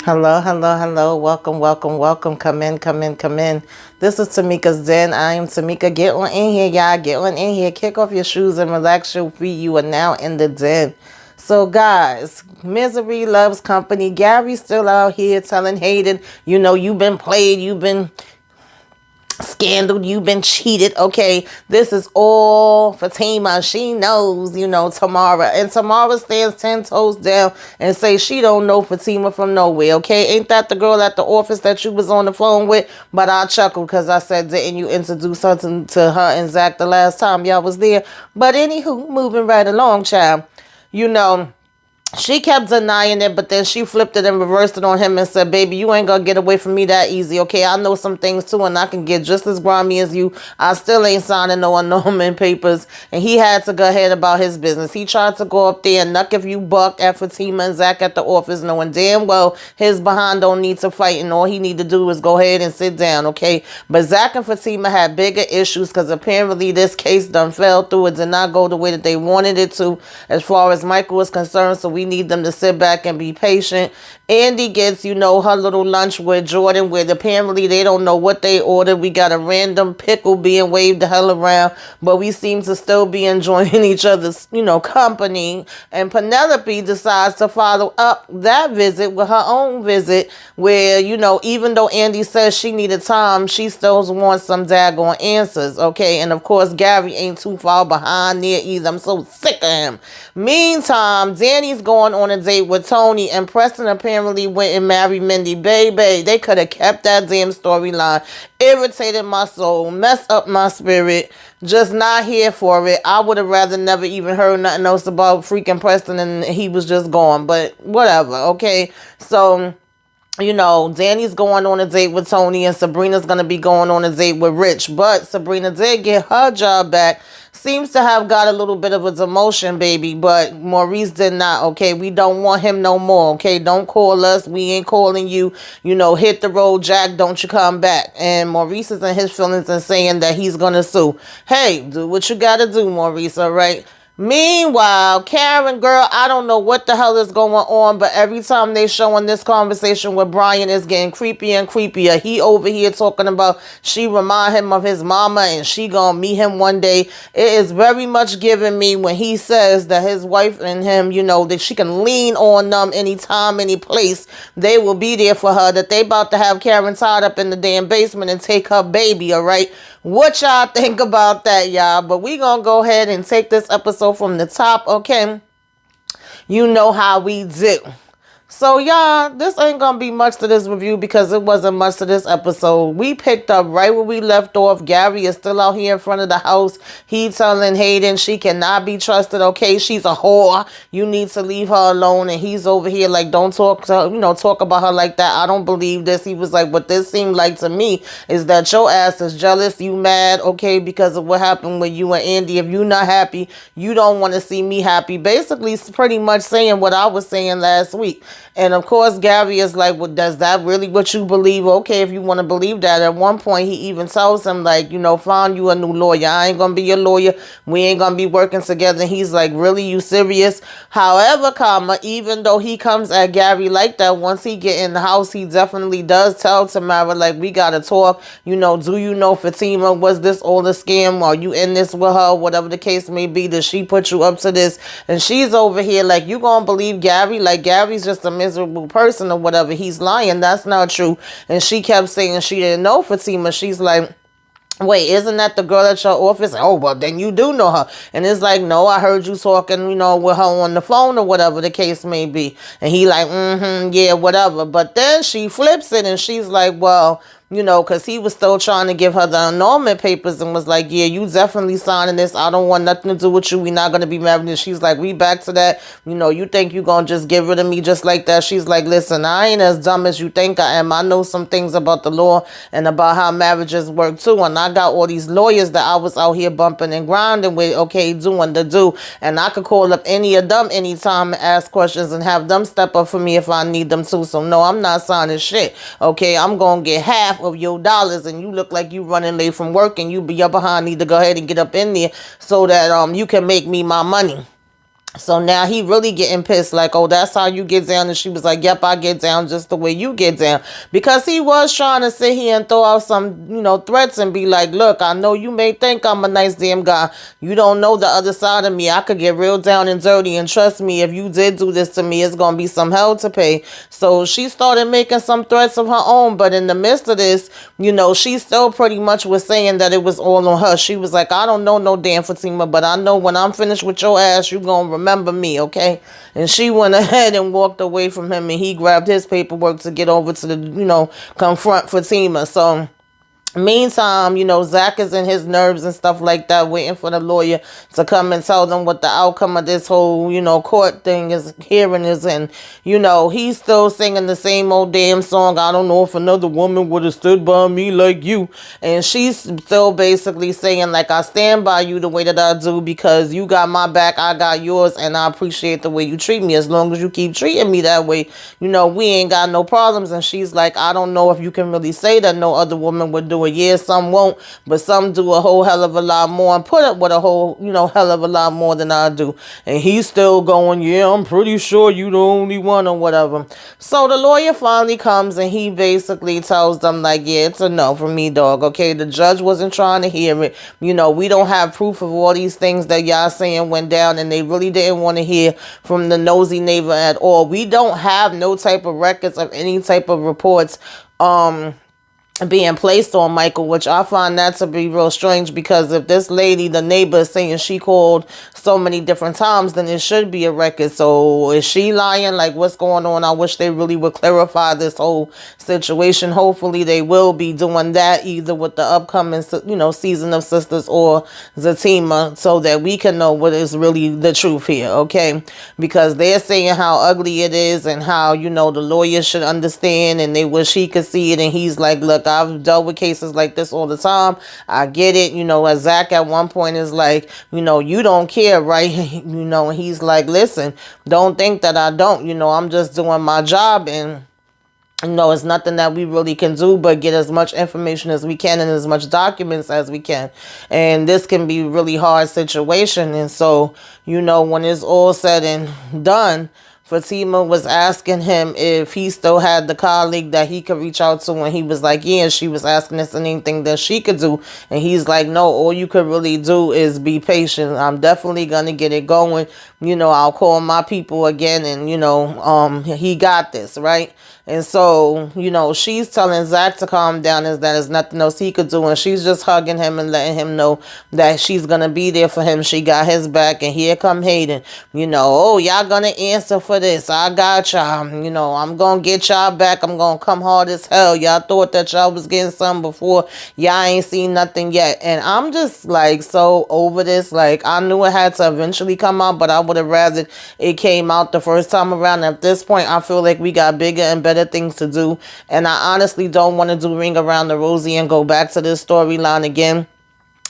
Hello, hello, hello. Welcome, welcome, welcome. Come in, come in, come in. This is Tamika's Den. I am Tamika. Get on in here, y'all. Get on in here. Kick off your shoes and relax your feet. You are now in the den. So, guys, misery loves company. Gary's still out here telling Hayden, you've been played. You've been scandal, you've been cheated. Okay, this is all Fatima. She knows, Tamara, and Tamara stands 10 toes down and say she don't know Fatima from nowhere. Okay, ain't that the girl at the office that you was on the phone with? But I chuckled because I said, didn't you introduce something to her and Zach the last time y'all was there? But anywho, moving right along, child. She kept denying it, but then she flipped it and reversed it on him and said, baby, you ain't gonna get away from me that easy, okay? I know some things too, and I can get just as grimy as you. I still ain't signing no annulment papers. And he had to go ahead about his business. He tried to go up there and knuck if you buck at Fatima and Zach at the office, knowing damn well his behind don't need to fight, and all he need to do is go ahead and sit down, okay? But Zach and Fatima had bigger issues because apparently this case done fell through. It did not go the way that they wanted it to as far as Michael was concerned, so we need them to sit back and be patient. Andy gets, her little lunch with Jordan, where apparently they don't know what they ordered. We got a random pickle being waved the hell around, but we seem to still be enjoying each other's, company. And Penelope decides to follow up that visit with her own visit, where, even though Andy says she needed time, she still wants some daggone answers, okay? And of course, Gary ain't too far behind there either. I'm so sick of him. Meantime, Danny's going on a date with Tony, and Preston apparently went and married Mindy. Baby, they could have kept that damn storyline. Irritated my soul, messed up my spirit. Just not here for it. I would have rather never even heard nothing else about freaking Preston, and he was just gone. But whatever, okay? So, Danny's going on a date with Tony, and Sabrina's going to be going on a date with Rich. But Sabrina did get her job back. Seems to have got a little bit of a demotion, baby, but Maurice did not, okay? We don't want him no more, okay? Don't call us. We ain't calling you. Hit the road, Jack. Don't you come back. And Maurice is in his feelings and saying that he's going to sue. Hey, do what you got to do, Maurice, all right? Meanwhile, Karen, girl, I don't know what the hell is going on, but every time they showing this conversation with Brian, it's getting creepier and creepier. He over here talking about she remind him of his mama and she gonna meet him one day. It is very much giving me when he says that his wife and him, that she can lean on them anytime, any place. They will be there for her, that they about to have Karen tied up in the damn basement and take her baby, all right? What y'all think about that, y'all? But we gonna go ahead and take this episode from the top, okay? You know how we do. So, y'all, this ain't going to be much to this review because it wasn't much to this episode. We picked up right where we left off. Gary is still out here in front of the house. He telling Hayden she cannot be trusted, okay? She's a whore. You need to leave her alone. And he's over here like, don't talk to her, talk about her like that. I don't believe this. He was like, what this seemed like to me is that your ass is jealous. You mad, okay, because of what happened with you and Andy. If you're not happy, you don't want to see me happy. Basically, pretty much saying what I was saying last week. And of course, Gary is like, well, does that really what you believe? Okay, if you want to believe that. At one point, he even tells him, like, find you a new lawyer. I ain't going to be your lawyer. We ain't going to be working together. And he's like, really, you serious? However, even though he comes at Gary like that, once he get in the house, he definitely does tell Tamara, like, we got to talk. Do you know Fatima? Was this all a scam? Are you in this with her? Whatever the case may be, does she put you up to this? And she's over here like, you going to believe Gary? Like, Gary's just a miserable person or whatever. He's lying. That's not true. And she kept saying she didn't know Fatima. She's like, wait, isn't that the girl at your office? Oh, well, then you do know her. And it's like, no, I heard you talking, with her on the phone or whatever the case may be. And he like, yeah, whatever. But then she flips it and she's like, well, because he was still trying to give her the annulment papers and was like, yeah, you definitely signing this. I don't want nothing to do with you. We're not going to be married. And she's like, we back to that. You think you going to just get rid of me just like that? She's like, listen, I ain't as dumb as you think I am. I know some things about the law and about how marriages work too. And I got all these lawyers that I was out here bumping and grinding with, okay, doing the do. And I could call up any of them anytime and ask questions and have them step up for me if I need them to. So no, I'm not signing shit. Okay, I'm going to get half of your dollars and you look like you running late from work and your behind need to go ahead and get up in there so that you can make me my money. So now he really getting pissed, like, oh, that's how you get down. And she was like, yep, I get down just the way you get down. Because he was trying to sit here and throw out some, threats and be like, look, I know you may think I'm a nice damn guy. You don't know the other side of me. I could get real down and dirty. And trust me, if you did do this to me, it's going to be some hell to pay. So she started making some threats of her own. But in the midst of this, she still pretty much was saying that it was all on her. She was like, I don't know no damn Fatima, but I know when I'm finished with your ass, you going to remember me, okay? And she went ahead and walked away from him, and he grabbed his paperwork to get over to the, confront Fatima. So meantime, Zach is in his nerves and stuff like that, waiting for the lawyer to come and tell them what the outcome of this whole, court thing is, hearing is. And, he's still singing the same old damn song. I don't know if another woman would have stood by me like you. And she's still basically saying, like, I stand by you the way that I do because you got my back, I got yours, and I appreciate the way you treat me. As long as you keep treating me that way, we ain't got no problems. And she's like, I don't know if you can really say that no other woman would do it. Yeah, some won't, but some do a whole hell of a lot more and put up with a whole, hell of a lot more than I do. And he's still going, yeah, I'm pretty sure you the only one or whatever. So the lawyer finally comes and he basically tells them, like, yeah, it's a no for me, dog. Okay, the judge wasn't trying to hear it. We don't have proof of all these things that y'all saying went down, and they really didn't want to hear from the nosy neighbor at all. We don't have no type of records of any type of reports being placed on Michael, which I find that to be real strange, because if this lady, the neighbor, is saying she called so many different times, then it should be a record. So is she lying? Like, what's going on? I wish they really would clarify this whole situation. Hopefully they will be doing that either with the upcoming, season of Sistas or Zatima, so that we can know what is really the truth here, okay? Because they're saying how ugly it is and how, the lawyer should understand, and they wish he could see it. And he's like, look, I've dealt with cases like this all the time. I get it. As Zach at one point is like, you don't care, right? And he's like, listen, don't think that I don't. I'm just doing my job, and it's nothing that we really can do but get as much information as we can and as much documents as we can. And this can be a really hard situation. And so, when it's all said and done, Fatima was asking him if he still had the colleague that he could reach out to, and he was like, yeah. And she was asking if anything that she could do, and he's like, no, all you could really do is be patient. I'm definitely gonna get it going. I'll call my people again, and he got this, right? And so, she's telling Zach to calm down, is that there's nothing else he could do. And she's just hugging him and letting him know that she's going to be there for him. She got his back. And here come Hayden. Oh, y'all going to answer for this. I got y'all. I'm going to get y'all back. I'm going to come hard as hell. Y'all thought that y'all was getting something before. Y'all ain't seen nothing yet. And I'm just like so over this. Like, I knew it had to eventually come out, but I would have rather it came out the first time around. At this point, I feel like we got bigger and better things to do, and I honestly don't want to do Ring Around the Rosie and go back to this storyline again.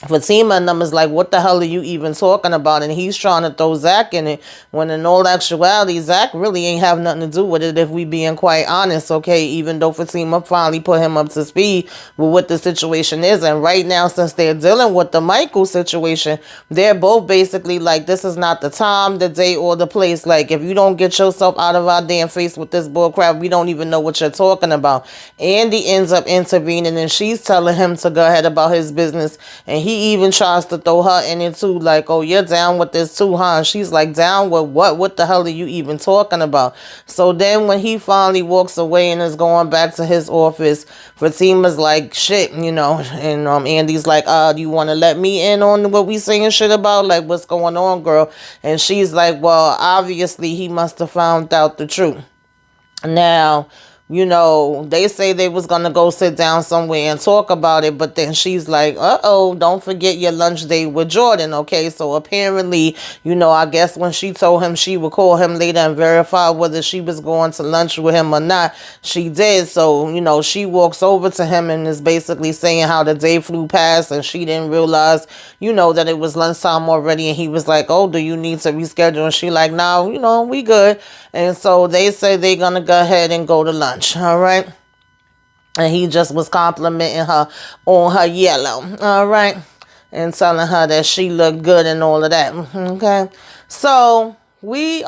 Fatima and them is like, what the hell are you even talking about? And he's trying to throw Zach in it, when in all actuality, Zach really ain't have nothing to do with it, if we being quite honest, okay? Even though Fatima finally put him up to speed with what the situation is. And right now, since they're dealing with the Michael situation, they're both basically like, this is not the time, the day, or the place. Like, if you don't get yourself out of our damn face with this bullcrap, we don't even know what you're talking about. Andy ends up intervening, and she's telling him to go ahead about his business. And he even tries to throw her in it too, like, oh, you're down with this too, huh? And she's like, down with what? What the hell are you even talking about? So then when he finally walks away and is going back to his office, Fatima's like, shit, and Andy's like, do you want to let me in on what we saying shit about? Like, what's going on, girl? And she's like, well, obviously he must have found out the truth. Now, they say they was going to go sit down somewhere and talk about it. But then she's like, uh-oh, don't forget your lunch date with Jordan. Okay, so apparently, I guess when she told him she would call him later and verify whether she was going to lunch with him or not, she did. So, she walks over to him and is basically saying how the day flew past and she didn't realize, that it was lunchtime already. And he was like, oh, do you need to reschedule? And she like, no, we good. And so they say they're going to go ahead and go to lunch. All right. And he just was complimenting her on her yellow. All right. And telling her that she looked good and all of that. Okay. So we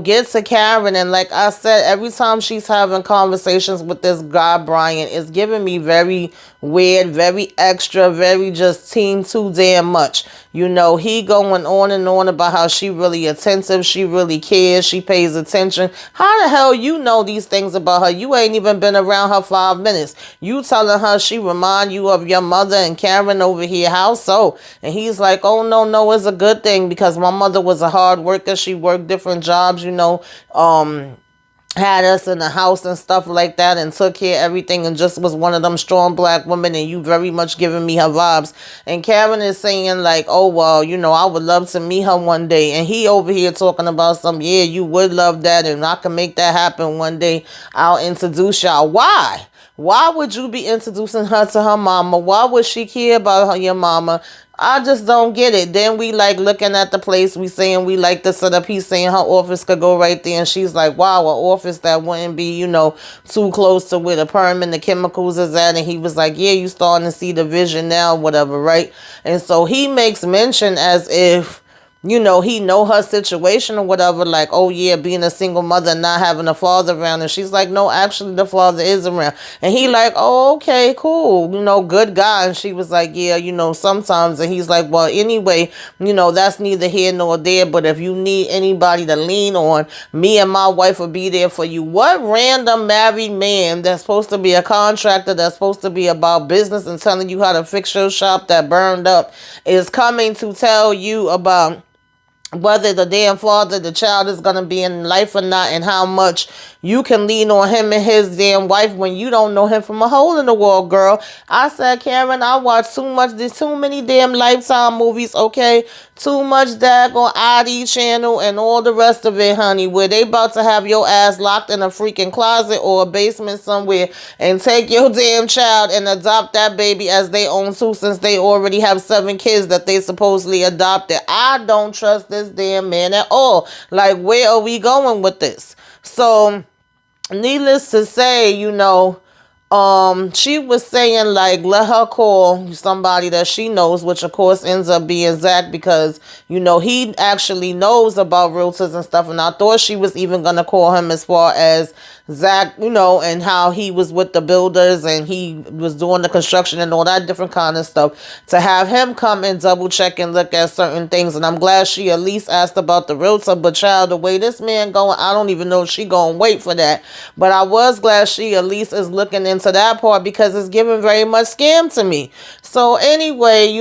get to Karen, and like I said, every time she's having conversations with this guy Brian, it's giving me very weird, very extra, very just team too damn much. He going on and on about how she really attentive, she really cares, she pays attention. How the hell you know these things about her? You ain't even been around her 5 minutes. You telling her she remind you of your mother and Karen over here. How so? And he's like, oh no, it's a good thing because my mother was a hard worker. She worked different jobs, had us in the house and stuff like that and took care of everything and just was one of them strong black women, and you very much giving me her vibes. And Karen is saying like, oh well, I would love to meet her one day. And he over here talking about yeah, you would love that and I can make that happen one day. I'll introduce y'all. Why? Why would you be introducing her to her mama? Why would she care about your mama? I just don't get it. Then we like looking at the place. We saying we like the setup. He's saying her office could go right there. And she's like, wow, an office that wouldn't be, too close to where the perm and the chemicals is at. And he was like, yeah, you starting to see the vision now, whatever, right? And so he makes mention as if, he know her situation or whatever, like, oh yeah, being a single mother, not having a father around. And she's like, no, actually the father is around. And he like, oh, okay, cool, good guy. And she was like, yeah, sometimes. And he's like, well, anyway, that's neither here nor there. But if you need anybody to lean on, me and my wife will be there for you. What random married man that's supposed to be a contractor, that's supposed to be about business and telling you how to fix your shop that burned up, is coming to tell you about whether the damn father, the child is going to be in life or not, and how much you can lean on him and his damn wife when you don't know him from a hole in the wall, girl. I said, Karen, I watch there's too many damn Lifetime movies, okay? Too much daggone ID channel and all the rest of it, honey, where they about to have your ass locked in a freaking closet or a basement somewhere and take your damn child and adopt that baby as they own too, since they already have 7 kids that they supposedly adopted. I don't trust this damn man at all. Like, where are we going with this? So, needless to say, she was saying like, let her call somebody that she knows, which of course ends up being Zach, because he actually knows about realtors and stuff. And I thought she was even gonna call him as far as Zach, and how he was with the builders and he was doing the construction and all that different kind of stuff, to have him come and double check and look at certain things. And I'm glad she at least asked about the realtor. But child, the way this man going, I don't even know if she gonna wait for that. But I was glad she at least is looking into that part, because it's giving very much scam to me. So anyway,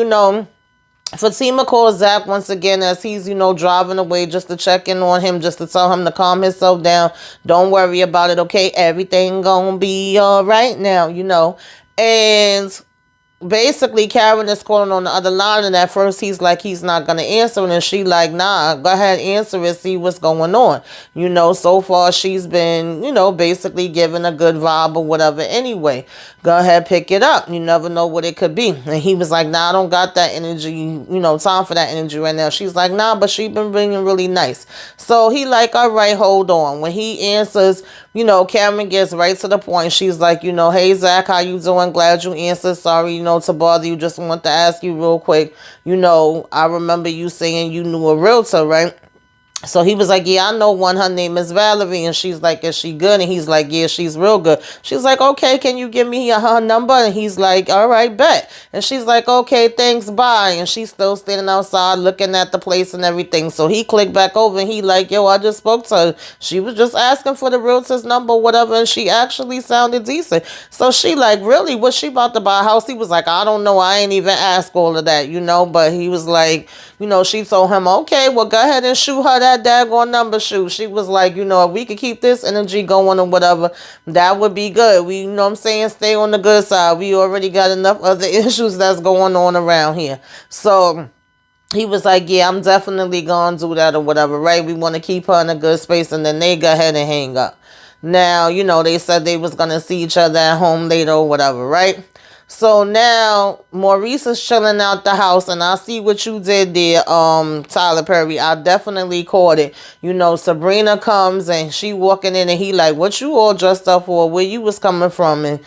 Fatima calls Zach once again as he's, driving away, just to check in on him, just to tell him to calm himself down. Don't worry about it, okay? Everything gonna be all right now, And basically, Karen is calling on the other line, and at first he's like, he's not going to answer it, and she like, nah, go ahead, answer it, see what's going on. So far she's been, basically giving a good vibe or whatever. Anyway, go ahead, pick it up. You never know what it could be. And he was like, nah, I don't got that energy, time for that energy right now. She's like, nah, but she been being really nice. So he like, all right, hold on. When he answers, Karen gets right to the point. She's like, hey, Zach, how you doing? Glad you answered. Sorry, to bother you. Just want to ask you real quick. I remember you saying you knew a realtor, right? So he was like, yeah, I know one. Her name is Valerie. And she's like, is she good? And he's like, yeah, she's real good. She's like, okay, can you give me her number? And he's like, all right, bet. And she's like, okay, thanks, bye. And she's still standing outside looking at the place and everything. So he clicked back over and he like, yo, I just spoke to her. She was just asking for the realtor's number, whatever. And she actually sounded decent. So she like, really? Was she about to buy a house? He was like, I don't know. I ain't even asked all of that, But he was like, she told him, okay, well, go ahead and shoot her that daggone number. Shoot. She was like, if we could keep this energy going or whatever, that would be good. We, stay on the good side. We already got enough other issues that's going on around here. So he was like, yeah, I'm definitely gonna do that or whatever, right? We want to keep her in a good space. And then they go ahead and hang up. Now, they said they was gonna see each other at home later or whatever, right? So now Maurice is chilling out the house, and I see what you did there, Tyler Perry. I definitely caught it. Sabrina comes and she walking in, and he like, "What you all dressed up for? Where you was coming from?" And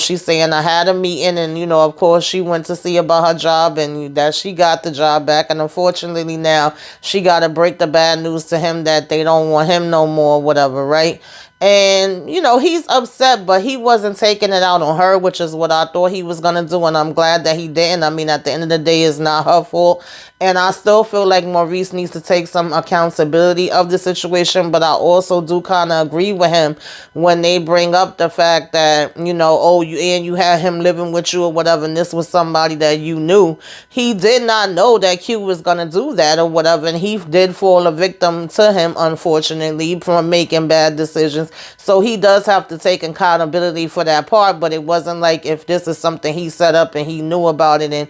she's saying, "I had a meeting," and of course she went to see about her job, and that she got the job back, and unfortunately now she got to break the bad news to him that they don't want him no more, whatever, right? And, he's upset, but he wasn't taking it out on her, which is what I thought he was going to do. And I'm glad that he didn't. I mean, at the end of the day, it's not her fault. And I still feel like Maurice needs to take some accountability of the situation. But I also do kind of agree with him when they bring up the fact that, oh, you had him living with you or whatever, and this was somebody that you knew. He did not know that Q was going to do that or whatever. And he did fall a victim to him, unfortunately, from making bad decisions. So he does have to take accountability for that part. But it wasn't like if this is something he set up and he knew about it. And,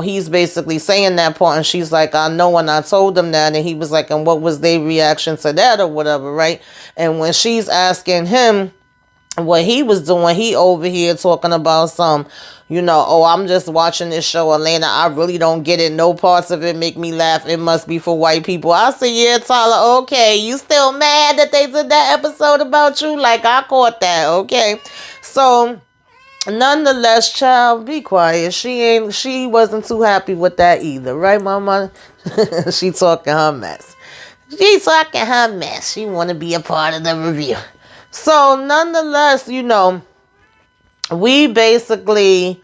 he's basically saying that part. And she's like, "I know," and I told him that. And he was like, "And what was their reaction to that or whatever," right? And when she's asking him what he was doing, he over here talking about "Oh, I'm just watching this show, Atlanta. I really don't get it. No parts of it make me laugh. It must be for white people." I said, "Yeah, Tyler, okay. You still mad that they did that episode about you?" Like, I caught that, okay? So nonetheless, child, be quiet. She wasn't too happy with that either, right, mama? She talking her mess. She talking her mess. She want to be a part of the review. So nonetheless, we basically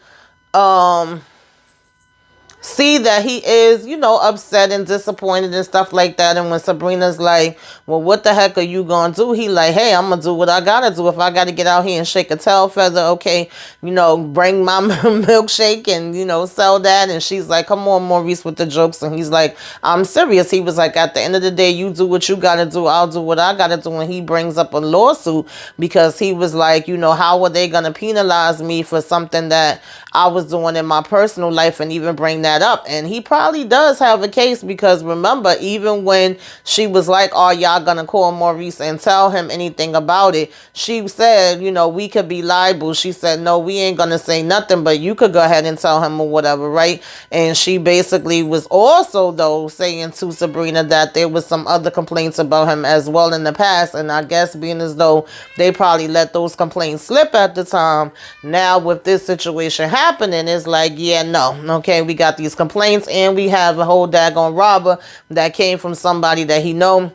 see that he is, upset and disappointed and stuff like that. And when Sabrina's like, "Well, what the heck are you gonna do?" He like, "Hey, I'm gonna do what I gotta do. If I gotta get out here and shake a tail feather, okay, bring my milkshake and, sell that." And she's like, "Come on, Maurice," with the jokes. And he's like, "I'm serious." He was like, "At the end of the day, you do what you gotta do. I'll do what I gotta do." And he brings up a lawsuit because he was like, "How are they gonna penalize me for something that I was doing in my personal life and even bring that up?" And he probably does have a case because remember, even when she was like, "Are y'all gonna call Maurice and tell him anything about it?" She said, "We could be liable." She said, "No, we ain't gonna say nothing, but you could go ahead and tell him or whatever," right? And she basically was also, though, saying to Sabrina that there was some other complaints about him as well in the past. And I guess being as though they probably let those complaints slip at the time, now with this situation happening, it's like, yeah, no, okay, we got these complaints and we have a whole daggone robber that came from somebody that he know.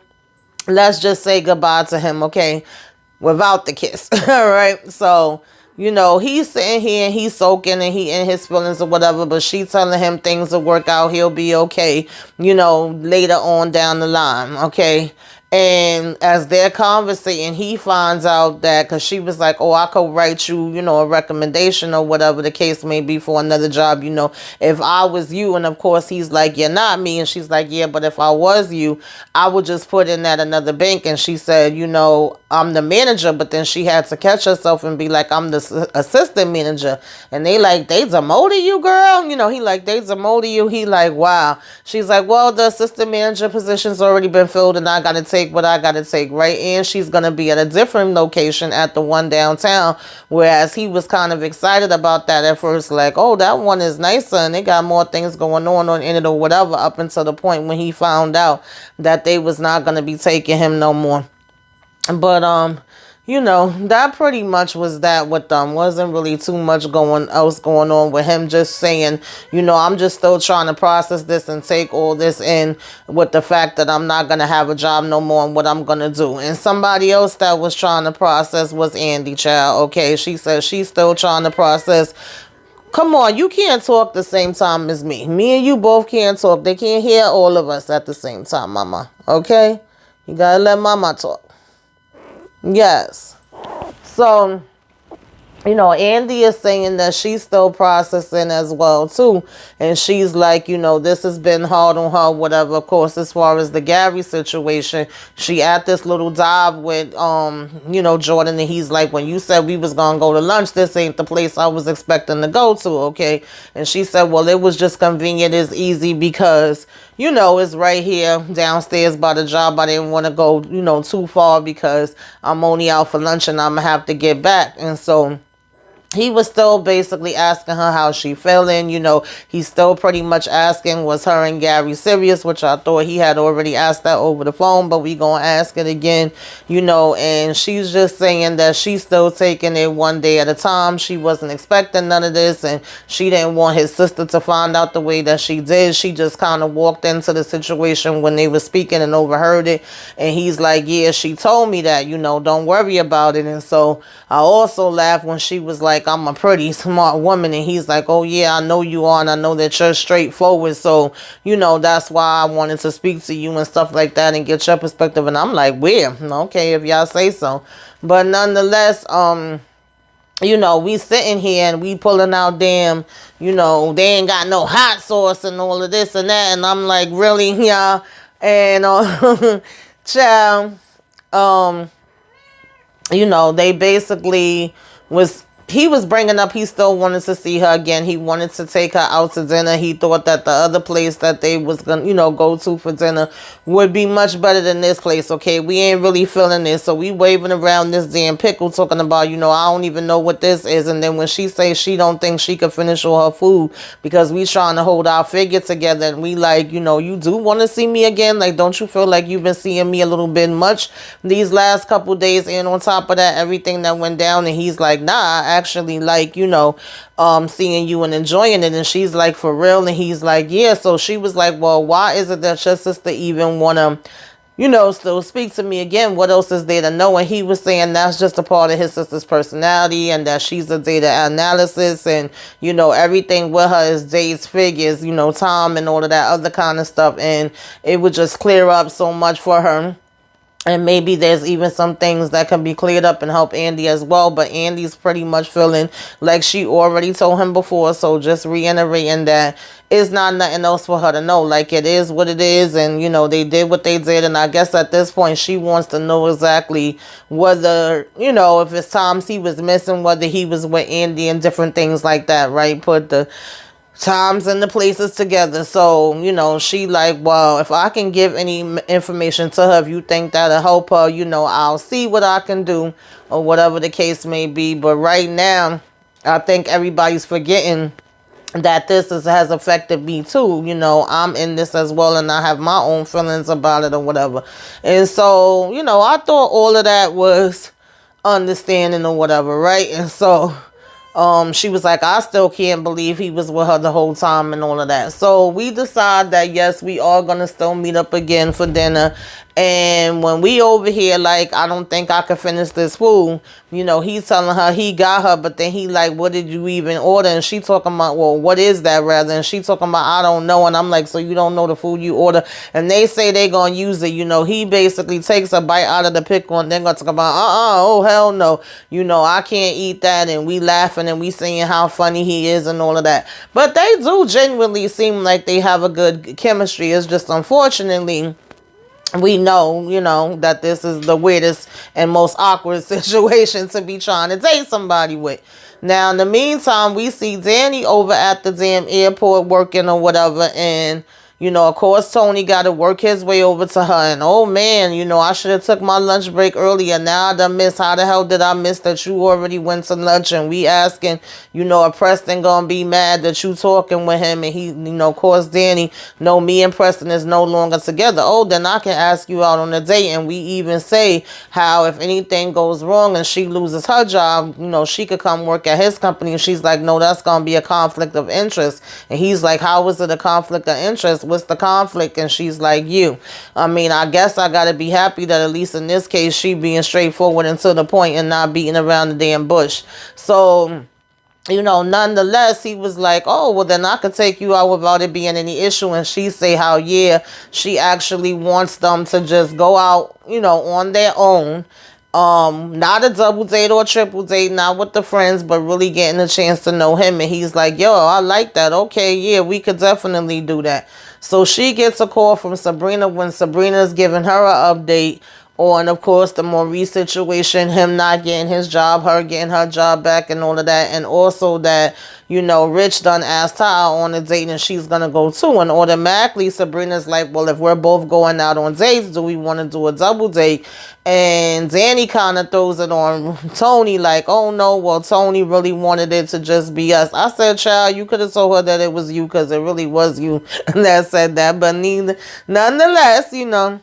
Let's just say goodbye to him, okay, without the kiss. All right, so he's sitting here and he's soaking and he in his feelings or whatever, but she telling him things will work out, he'll be okay, later on down the line, okay? And as they're conversating, he finds out that, because she was like, "Oh, I could write you, a recommendation or whatever the case may be for another job, if I was you." And of course, he's like, "You're not me." And she's like, "Yeah, but if I was you, I would just put in at another bank." And she said, "I'm the manager." But then she had to catch herself and be like, "I'm the assistant manager." And they like, "They demoted you, girl?" He like, "They demoted you?" He like, "Wow." She's like, "Well, the assistant manager position's already been filled and I got to take what I got to take," right? And she's going to be at a different location at the one downtown, whereas he was kind of excited about that at first, like, "Oh, that one is nicer and they got more things going on in it or whatever," up until the point when he found out that they was not going to be taking him no more. But that pretty much was that with them. Wasn't really too much else going on with him, just saying, "I'm just still trying to process this and take all this in with the fact that I'm not going to have a job no more and what I'm going to do." And somebody else that was trying to process was Andy, child. Okay, she says she's still trying to process. Come on, you can't talk the same time as me. Me and you both can't talk. They can't hear all of us at the same time, mama. Okay? You got to let mama talk. Yes. So, Andy is saying that she's still processing as well, too. And she's like, this has been hard on her, whatever. Of course, as far as the Gary situation, she at this little dive with, Jordan. And he's like, "When you said we was going to go to lunch, this ain't the place I was expecting to go to, okay?" And she said, "Well, it was just convenient. It's easy because, it's right here downstairs by the job. I didn't want to go, too far because I'm only out for lunch and I'm going to have to get back." And so he was still basically asking her how she feeling. He's still pretty much asking, was her and Gary serious, which I thought he had already asked that over the phone, but we gonna ask it again. And she's just saying that she's still taking it one day at a time. She wasn't expecting none of this, and she didn't want his sister to find out the way that she did. She just kind of walked into the situation when they were speaking and overheard it, and he's like, yeah, she told me that, don't worry about it. And so I also laughed when she was like, I'm a pretty smart woman, and he's like, oh yeah, I know you are, and I know that you're straightforward, so that's why I wanted to speak to you and stuff like that and get your perspective. And I'm like, where? Okay, if y'all say so. But nonetheless, we sitting here and we pulling out damn, they ain't got no hot sauce and all of this and that, and I'm like, really, y'all? And child, they basically he was bringing up he still wanted to see her again. He wanted to take her out to dinner. He thought that the other place that they was going to, go to for dinner would be much better than this place. Okay, we ain't really feeling this. So we waving around this damn pickle talking about, I don't even know what this is. And then when she says she don't think she could finish all her food because we trying to hold our figure together, and we like, you do want to see me again? Like, don't you feel like you've been seeing me a little bit much these last couple days? And on top of that, everything that went down. And he's like, nah, I actually like, seeing you and enjoying it. And she's like, for real? And he's like, yeah. So she was like, well, why is it that your sister even want to, still speak to me again? What else is there to know? And he was saying that's just a part of his sister's personality, and that she's a data analysis, and, everything with her is days, figures, time, and all of that other kind of stuff. And it would just clear up so much for her. And maybe there's even some things that can be cleared up and help Andy as well. But Andy's pretty much feeling like she already told him before. So just reiterating that it's not nothing else for her to know. Like, it is what it is. And, they did what they did. And I guess at this point, she wants to know exactly whether, if it's times he was missing, whether he was with Andy and different things like that, right? Put the times and the places together. So, she like, well, if I can give any information to her, if you think that'll help her, I'll see what I can do, or whatever the case may be. But right now, I think everybody's forgetting that this has affected me too. I'm in this as well, and I have my own feelings about it or whatever. And so, I thought all of that was understanding or whatever, right? And so she was like, I still can't believe he was with her the whole time and all of that. So we decide that, yes, we are going to still meet up again for dinner. And when we over here, like, I don't think I could finish this food. He's telling her he got her, but then he like, what did you even order? And she talking about, well, what is that rather? And she talking about, I don't know. And I'm like, so you don't know the food you order? And they say they gonna use it. He basically takes a bite out of the pickle, and they're gonna talk about, oh hell no. I can't eat that. And we laughing and we saying how funny he is and all of that. But they do genuinely seem like they have a good chemistry. It's just unfortunately, we know, that this is the weirdest and most awkward situation to be trying to date somebody with. Now, in the meantime, we see Danny over at the damn airport working or whatever, and of course, Tony got to work his way over to her. And, oh, man, I should have took my lunch break earlier. Now I done missed. How the hell did I miss that you already went to lunch? And we asking, if Preston going to be mad that you talking with him. And he, of course, Danny, no, me and Preston is no longer together. Oh, then I can ask you out on a date. And we even say how if anything goes wrong and she loses her job, she could come work at his company. And she's like, no, that's going to be a conflict of interest. And he's like, how is it a conflict of interest? What's the conflict? And she's like, you. I mean, I guess I gotta be happy that at least in this case she being straightforward and to the point and not beating around the damn bush. So, nonetheless, he was like, oh, well, then I could take you out without it being any issue. And she say how, yeah, she actually wants them to just go out, on their own. Not a double date or triple date, not with the friends, but really getting a chance to know him. And he's like, yo, I like that. Okay, yeah, we could definitely do that. So she gets a call from Sabrina when Sabrina's giving her an update Or, and of course, the Maurice situation, him not getting his job, her getting her job back and all of that. And also that, you know, Rich done asked her out on a date and she's going to go too. And automatically Sabrina's like, well, if we're both going out on dates, do we want to do a double date? And Danny kind of throws it on Tony like, oh no, well, Tony really wanted it to just be us. I said, child, you could have told her that it was you because it really was you that said that. But nonetheless, you know,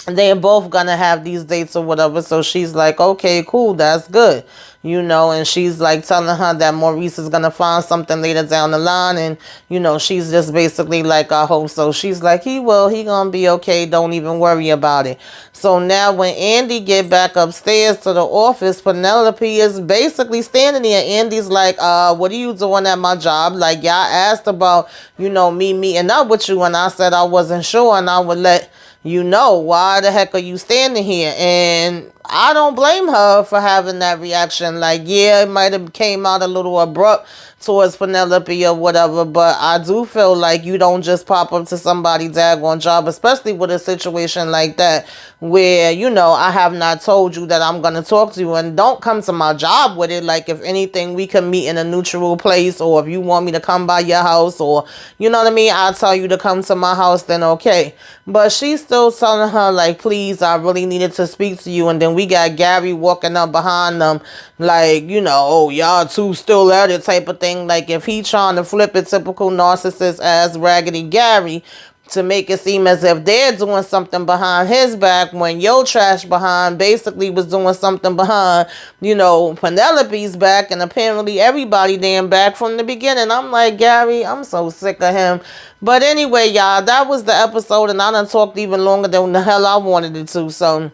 they're both gonna have these dates or whatever. So she's like, okay, cool, that's good, you know. And she's like telling her that Maurice is gonna find something later down the line, and you know, she's just basically like, I hope so. She's like, he gonna be okay, don't even worry about it. So now when Andy get back upstairs to the office, Penelope is basically standing there. Andy's like, what are you doing at my job? Like, y'all asked about, you know, me meeting up with you, and I said I wasn't sure, and I would let you know, why the heck are you standing here? And I don't blame her for having that reaction. Like, yeah, it might have came out a little abrupt towards Penelope or whatever, but I do feel like you don't just pop up to somebody's daggone job, especially with a situation like that where, you know, I have not told you that I'm going to talk to you, and don't come to my job with it. Like, if anything, we can meet in a neutral place, or if you want me to come by your house, or, you know what I mean, I'll tell you to come to my house, then okay. But she's still telling her, like, please, I really needed to speak to you. And then we got Gary walking up behind them, like, you know, oh, y'all two still at it type of thing. Like, if he trying to flip it, typical narcissist ass Raggedy Gary, to make it seem as if they're doing something behind his back, when your trash behind basically was doing something behind, you know, Penelope's back, and apparently everybody damn back from the beginning. I'm like, Gary, I'm so sick of him. But anyway, y'all, that was the episode, and I done talked even longer than the hell I wanted it to. So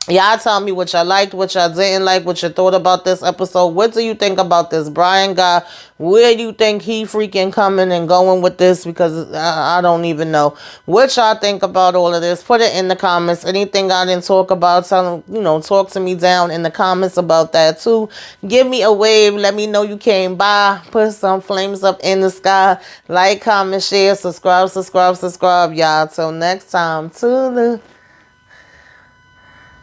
y'all tell me what y'all liked, what y'all didn't like, what you thought about this episode. What do you think about this Brian guy? Where do you think he freaking coming and going with this? Because I don't even know. What y'all think about all of this? Put it in the comments. Anything I didn't talk about, tell them, you know, talk to me down in the comments about that too. Give me a wave. Let me know you came by. Put some flames up in the sky. Like, comment, share, subscribe, y'all. Till next time. Toodaloo.